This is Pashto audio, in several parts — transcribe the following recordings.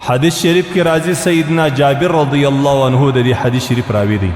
حدیث شریف کی راضی سیدنا جابر رضی اللہ عنہ دی حدیث شریف راوی دی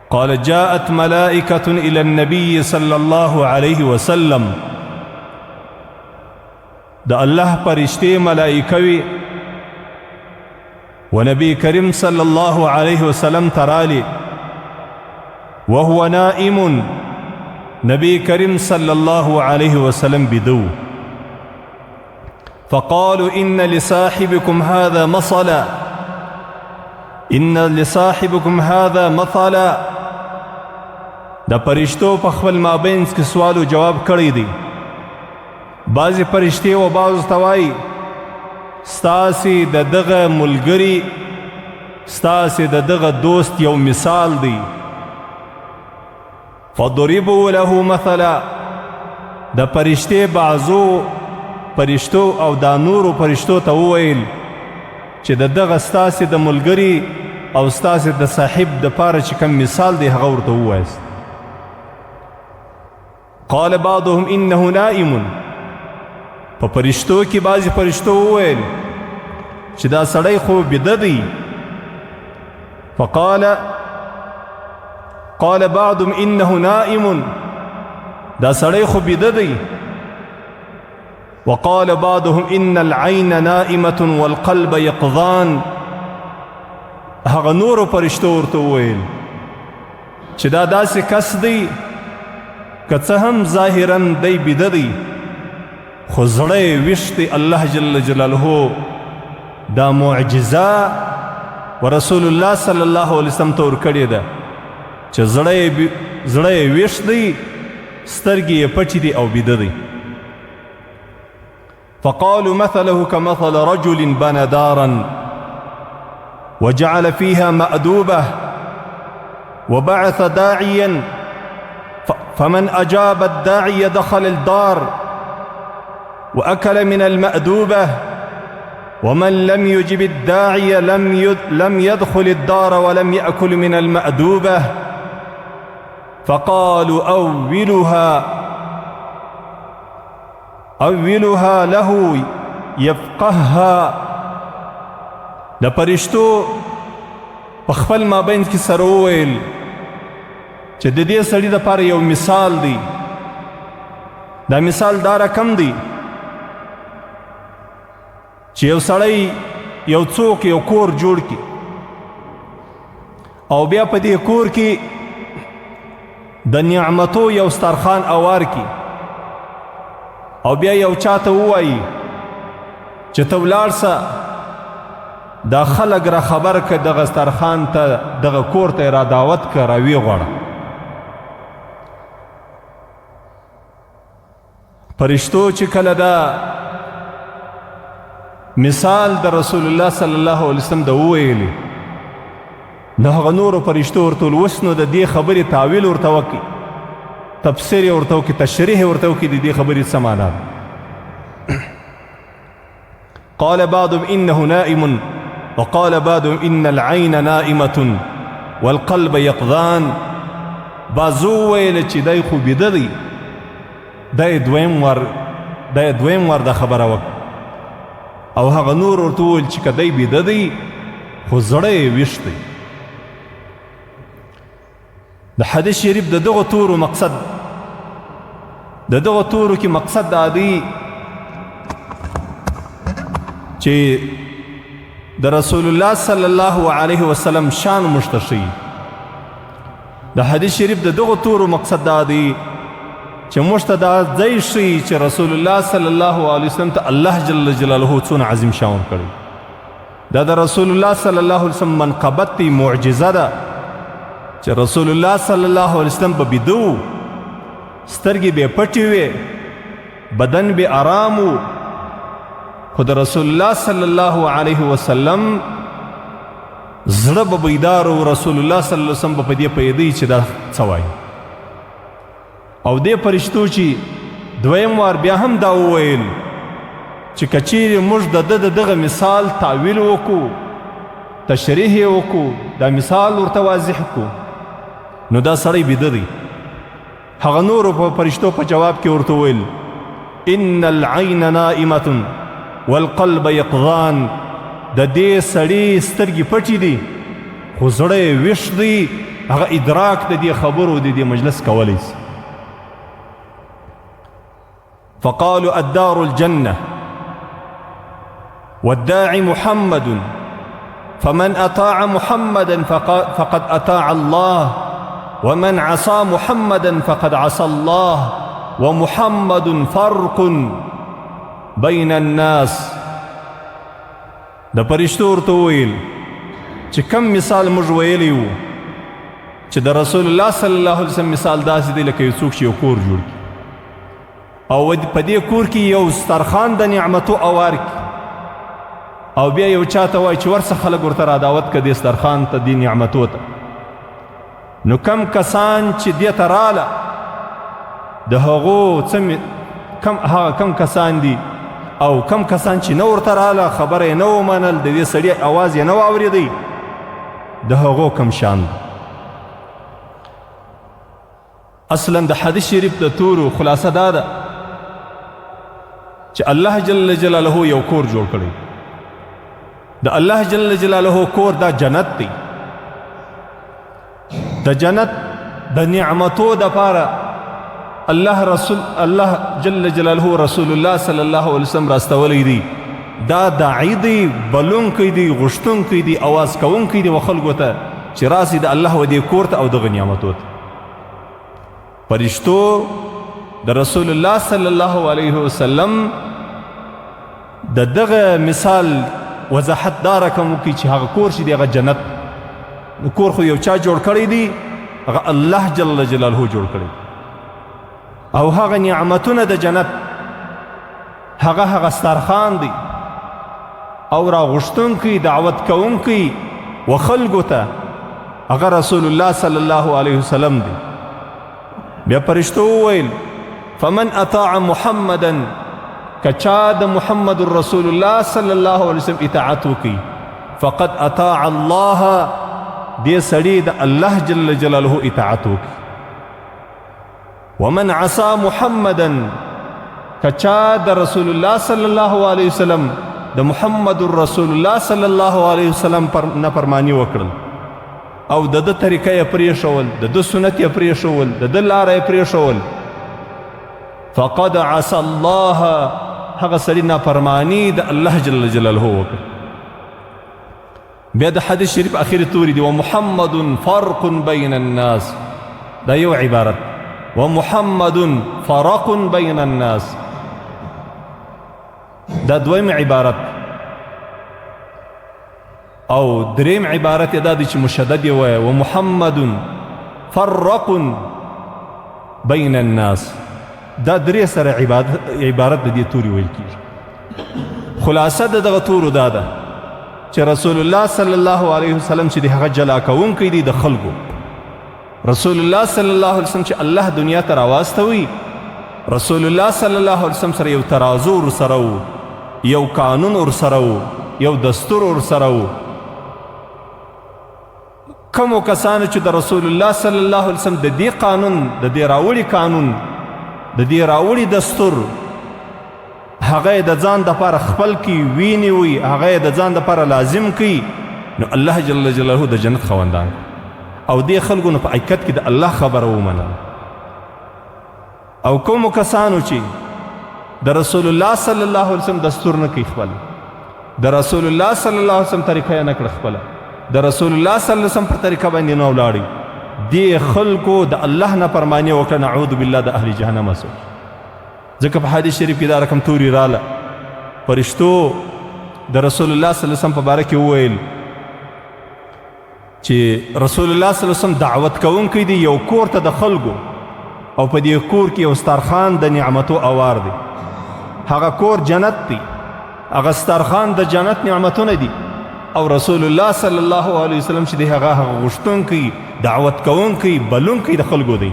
قال جاءت ملائکة الى النبی صلی اللہ علیہ وسلم دا اللہ پرشتے ملائکوی و نبی کریم صلی اللہ علیہ وسلم ترالی وهو نائم نبی کریم صلی اللہ علیہ وسلم بدو فقالوا إن لصاحبكم هذا مصلا إن لصاحبكم هذا مصلا دا پرشتو په خپل مابینس کې سوال او جواب کړی دی بعضی پرشتي او بعض توای ستاسي د دغه ملګری ستاسي د دغه دوست یو مثال دی فضربوا له مثلا دا پرشتي بعضو پرشتو او دا نورو پرشتو ته وویل چې د دغه ستاسي د ملګری او ستاسي د صاحب د پاره چې کوم مثال دی هغه ورته ووایست قال بعضهم انه نائم په پرشتو کې بعضی پرشتو وویل چې دا سړی خو بیده دی قال بعضهم انه نائم دا سړی خو بیده دی وقال بعضهم ان العين نائمة والقلب يقظان هغه نورو پرشتو ورته وویل چې دا داسې کس دی که څه هم ظاهرا دی بیده دی خو زړه یې ویښ دی الله جل جلاله دا معجزه و رسول الله صلی الله علیه وسلم ته ورکړې ده چې زړه یې ویښ دی سترګې یې پټې دي او بیده دی فقالوا مثله كمثل رجل بنى دارا وجعل فيها مأدوبة وبعث داعيا فمن أجاب الداعي دخل الدار وأكل من المأدوبة ومن لم يجب الداعي لم يدخل الدار ولم يأكل من المأدوبة فقالوا أولها له يفقهها دا پرشتو پخپل مابین کی سرویل چې د دې سړي د پاره یو مثال دی دا مثال دا رقم دی چې یو سړی یو څوک یو کور جوړ کی او بیا په دې کور کې د نعمتو یو سترخان اوار کی او بیا یو چاته ووایي چې ته ولاړ سه دا خلک را خبر که دغه سترخان ته دغه کور ته را دعوت که را ویې غواړه پرشتو چې کله دا مثال د رسول الله صلی الله علیه وسلم د وویلې نو هغه نورو پرشتو ورته ویل اوس نو د دې خبرې تاویل ورته وکړي تفسیر یې ورته وکړي تشریح یې ورته وکړي د دې خبرې څه معنا ده قال بعضهم انه نائم وقال بعضهم ان العين نائمة والقلب يقظان بعضو ویل چې دی خو بیده دی دا دویم ور دا خبره وکړه او هغه نور ورته وویل چې که دی بیده دی خو زړه یې ویښ دی د حدیث شریف د دغه تورو مقصد د دغه تورو کې مقصد دا دی چې د رسول الله صلی الله علیه وسلم شان مشتشي د حدیث شریف د دغه تورو مقصد دا دی چې مشتدا ځای شي چې رسول الله صلی الله علیه وسلم ته الله جل جلاله څونه عظیم شان کړی دا د رسول الله صلی الله علیه وسلم منقبت دی معجزه ده چې رسول الله صلی الله علیه وسلم به بیدو سترګې به پټې وي بدن به آرام و خو د رسول الله صلی الله علیه وسلم زړه به بیدار و رسول الله صلی الله علیه وسلم به په دې پوهېدی چې دا څه وایي او دې پرشتو چې دویم وار بیا هم دا وویل چې که چیرې موږ د دغه مثال تعویل وکړو تشریح یې وکړو دا مثال ورته واضح کړو نو دا سړی بیده دی هغه نورو په پرشتو په جواب کې ورته ویل ان العین نائمة والقلب یقظان د دې سړي سترګې پټې دي خو زړه یې ویښ دی هغه ادراک د دې خبرو د دې مجلس کولی سي فقالوا الدار الجنة والداعي محمد فمن أطاع محمدا فقد أطاع الله ومن عصى محمدا فقد عصى الله ومحمد فرق بين الناس د پرشتو ورته وویل چې کم مثال موږ ویلی وو چې د رسول الله صلی الله علیه وسلم مثال داسې دی لکه یو څوک چې یو کور جوړ کړي او په دې کور کې یو سترخان د نعمتو اوار کړي او بیا یو چاته وایي چې ورڅه خلک ورته را دعوت کړه دې سترخان ته دې نعمتو ته نو کم کسان چې دې ته راله د هغو کم کسان دي او کم کسان چې نه ورته راله خبره یې نه ومنل د دې سړي اواز یې نه واورېدی د هغو کم شان دی اصلا د حدیث شریف د تورو خلاصه دا ده چې الله جل جلاله یو کور جوړ کړی د الله جل جلاله کور دا جنت دی د جنت د نعمتو دپاره الله جل جلاله رسول الله صلی الله علیه وسلم راستولی دی دا داعی دی بلونکی دی غشتونکی دی آواز کوونکی دی و خلکو ته چې راسي د الله و دې کور ته او دغه نعمتو ته فرشتو د رسول الله صلی الله علیه وسلم د دغه مثال وضاحت داره کوم کی چې هغه کور شي دغه جنت کور خو یو چا جوړ کړی دی هغه الله جل جلاله جوړ کړی او هغه نعمتونه د جنت هغه سترخان دی او را غشتونکی دعوت کوونکی و خلکو ته هغه رسول الله صلی الله علیه وسلم دی بیا فرشتو وویل فمن اطاع محمدا کچا د محمد رسول الله صلی الله علیه وسلم اطاعت وکي فقد اطاع الله دې سړي د الله جل جلاله اطاعت وکي ومن عصى محمدا کچا د رسول الله صلی الله علیه وسلم د محمد رسول الله صلی الله علیه وسلم نافرمانی وکړل او د ده طریقه یې پرېښول د ده سنت یې پرېښول د ده لاره یې پرېښول فقد عصى الله هغه سړي نافرمانی د الله جل جلاله وکړ بیا د حدیث شریف اخر توري دی ومحمد فرق بین الناس دا یو عبارت ومحمد فرق بین الناس دا دویم عبارت او دریم عبارت دا دی چې مشدد یې وایه ومحمد فرق بین الناس دا درې سره عبارت د دې توري ویل کېږي خلاصه د دغه تورو دا ده چې رسول الله صلی الله علیه وسلم چې د هغه جلا کوونکی دی د خلکو رسول الله صلی الله علیه وسلم چې الله دنیا ته راواستوي رسول الله صلی الله علیه وسلم سره یو ترازو ورسره و یو قانون ورسره و یو دستور ورسره و کومو کسانو چې د رسول الله صلی الله علیه وسلم د دې قانون د دې راوړي قانون د دې راوړي دستور هغه یې د ځان دپاره خپل کي وینیوي هغه یې د ځان دپاره لازم کي نو الله جل جلاله د جنت خوندان او دې خلکو نو په حقیقت کې د الله خبره ومنله او کومو کسانو چې د رسول الله صلی الله علیه وسلم دستور نه کوي خپل د رسول الله صلی الله علیه وسلم طریقه یې نه کړه خپله د رسول الله صلی الله علیه وسلم پر طریقه باندې نه ولاړی دې خلکو د الله نافرماني وکړه نعوذ بالله د اهل جهنم سو ځکه په حدیث شریف کې دا رقم توري راله فرشتو د رسول الله صلی الله علیه وسلم په باره کې وویل چې رسول الله صلی الله علیه وسلم دعوت کوونکی دی یو کور ته د خلکو او په دې کور کې یو سترخان د نعمتو اوار دی هغه کور جنت دی هغه سترخان د جنت نعمتونه دي او رسول الله صلی الله علیه وسلم چې دی هغه غوښتونکی دعوت کوونکی بلونکی د خلکو دی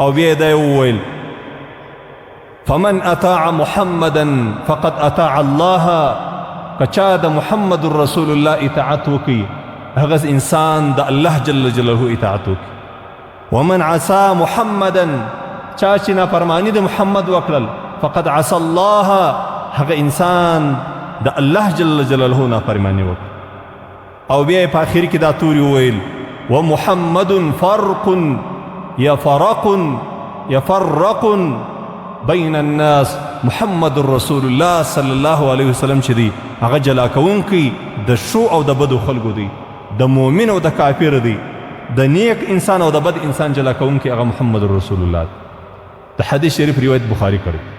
او بیا دا وویل فمن اطاع محمدا فقد اطاع الله کچا د محمد رسول الله اطاعت وکي هغه انسان د الله جل جلاله اطاعت وکي ومن عصى محمدا چا چې نافرمانی د محمد وکړل فقد عصى الله هغه انسان د الله جل جلاله نافرماني وکړه او بیا په آخر کې دا توري وویل ومحمد فرق يفرق بین الناس محمد رسول الله صلی الله علیه وسلم چې دی هغه جلا کوونکی د شو او د بدو خلکو دی د مؤمن او د کافر دی د نیک انسان او د بد انسان جلا کوونکی هغه محمد رسول الله د حدیث شریف روایت بخاری کړی